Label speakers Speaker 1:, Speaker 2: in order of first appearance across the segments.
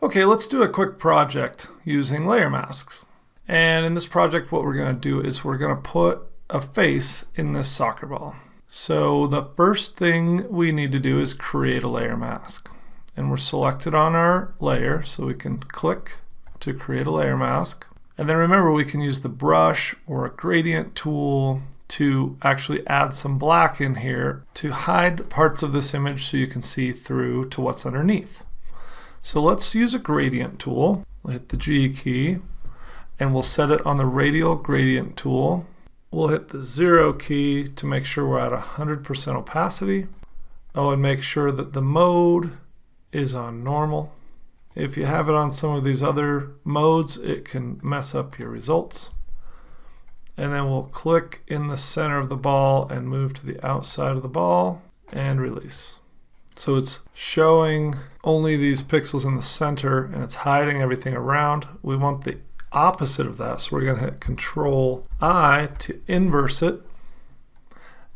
Speaker 1: Okay, let's do a quick project using layer masks. And in this project, what we're going to do is we're going to put a face in this soccer ball. So the first thing we need to do is create a layer mask. And we're selected on our layer, so we can click to create a layer mask. And then remember, we can use the brush or a gradient tool to actually add some black in here to hide parts of this image so you can see through to what's underneath. So let's use a gradient tool. We'll hit the G key and we'll set it on the radial gradient tool. We'll hit the 0 key to make sure we're at 100% opacity. Oh, and make sure that the mode is on normal. If you have it on some of these other modes, it can mess up your results. And then we'll click in the center of the ball and move to the outside of the ball and release. So it's showing only these pixels in the center and it's hiding everything around. We want the opposite of that, so we're going to hit Control I to inverse it,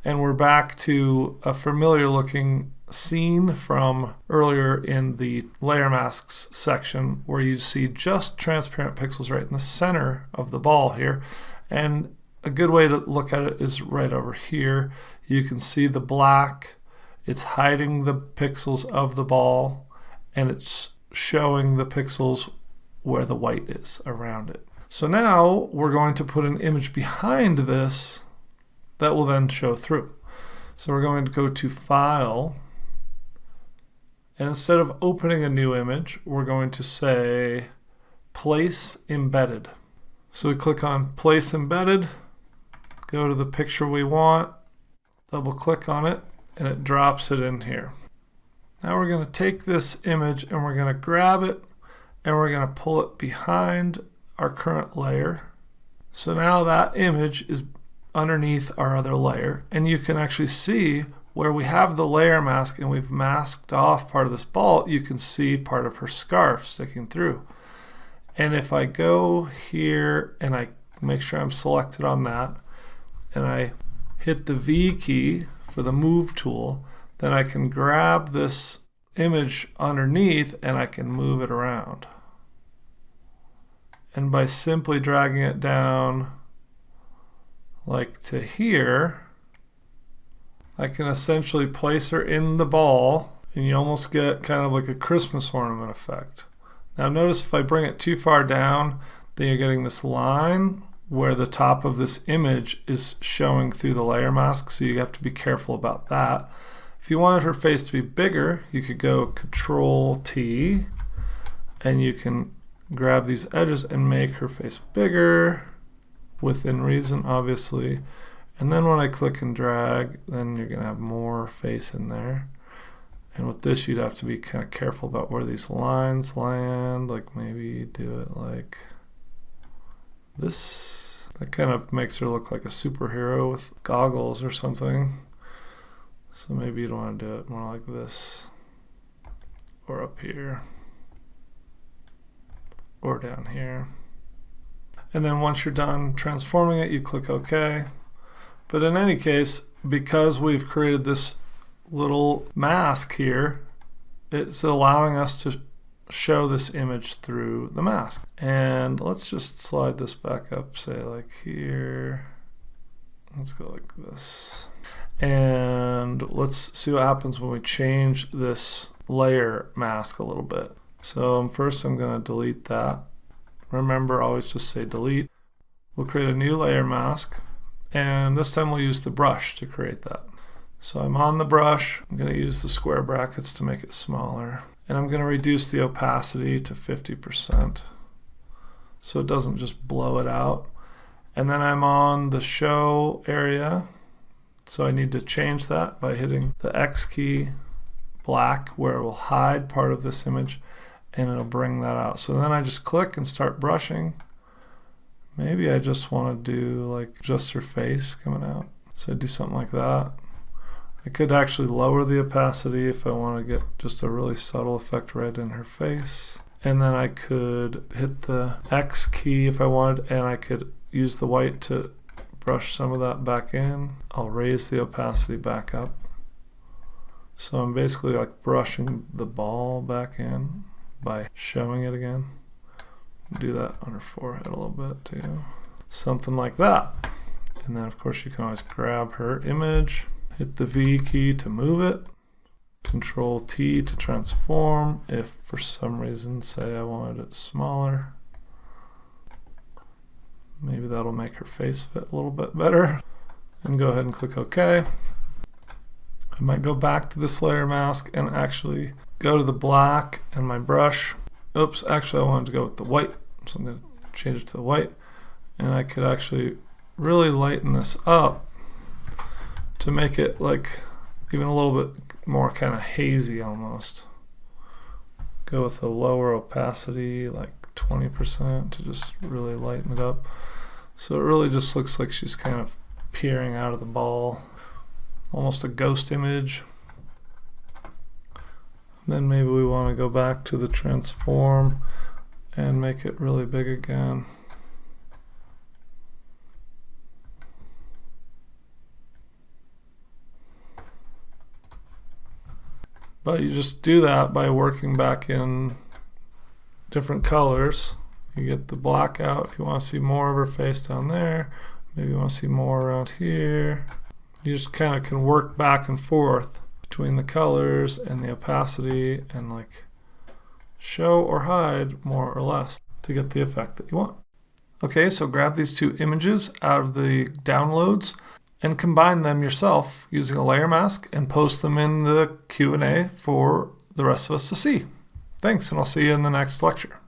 Speaker 1: and we're back to a familiar looking scene from earlier in the layer masks section where you see just transparent pixels right in the center of the ball here. And a good way to look at it is right over here. You can see the black. It's hiding the pixels of the ball, and it's showing the pixels where the white is around it. So now we're going to put an image behind this that will then show through. So we're going to go to File, and instead of opening a new image, we're going to say Place Embedded. So we click on Place Embedded, go to the picture we want, double click on it, and it drops it in here. Now we're going to take this image and we're going to grab it and we're going to pull it behind our current layer. So now that image is underneath our other layer, and you can actually see where we have the layer mask and we've masked off part of this ball. You can see part of her scarf sticking through. And if I go here and I make sure I'm selected on that and I hit the V key for the move tool, then I can grab this image underneath and I can move it around. And by simply dragging it down like to here, I can essentially place her in the ball, and you almost get kind of like a Christmas ornament effect. Now notice if I bring it too far down, then you're getting this line where the top of this image is showing through the layer mask, so you have to be careful about that. If you wanted her face to be bigger, you could go Control T, and you can grab these edges and make her face bigger, within reason obviously. And then when I click and drag, then you're going to have more face in there. And with this, you'd have to be kind of careful about where these lines land, like maybe do it like this. That kind of makes her look like a superhero with goggles or something. So maybe you'd want to do it more like this, or up here, or down here. And then once you're done transforming it, you click OK. But in any case, because we've created this little mask here, it's allowing us to show this image through the mask. And let's just slide this back up, say like here. Let's go like this. And let's see what happens when we change this layer mask a little bit. So first I'm going to delete that. Remember, always just say delete. We'll create a new layer mask, and this time we'll use the brush to create that. So I'm on the brush. I'm going to use the square brackets to make it smaller, and I'm going to reduce the opacity to 50% so it doesn't just blow it out. And then I'm on the show area, so I need to change that by hitting the X key, black, where it will hide part of this image, and it'll bring that out. So then I just click and start brushing. Maybe I just want to do like just her face coming out. So I do something like that. I could actually lower the opacity if I want to get just a really subtle effect right in her face. And then I could hit the X key if I wanted, and I could use the white to brush some of that back in. I'll raise the opacity back up. So I'm basically like brushing the ball back in. by showing it again. Do that on her forehead a little bit too. Something like that. And then of course you can always grab her image, hit the V key to move it, Control T to transform if for some reason, say I wanted it smaller. Maybe that'll make her face fit a little bit better. And go ahead and click OK. I might go back to this layer mask and actually go to the black and my brush. Oops, actually I wanted to go with the white, so I'm going to change it to the white. And I could actually really lighten this up to make it like even a little bit more kind of hazy almost. Go with a lower opacity, like 20%, to just really lighten it up. So it really just looks like she's kind of peering out of the ball. Almost a ghost image. And then maybe we want to go back to the transform and make it really big again. But you just do that by working back in different colors. You get the black out if you want to see more of her face down there. Maybe you want to see more around here. You just kind of can work back and forth between the colors and the opacity and like show or hide more or less to get the effect that you want. Okay, so grab these two images out of the downloads and combine them yourself using a layer mask and post them in the Q&A for the rest of us to see. Thanks, and I'll see you in the next lecture.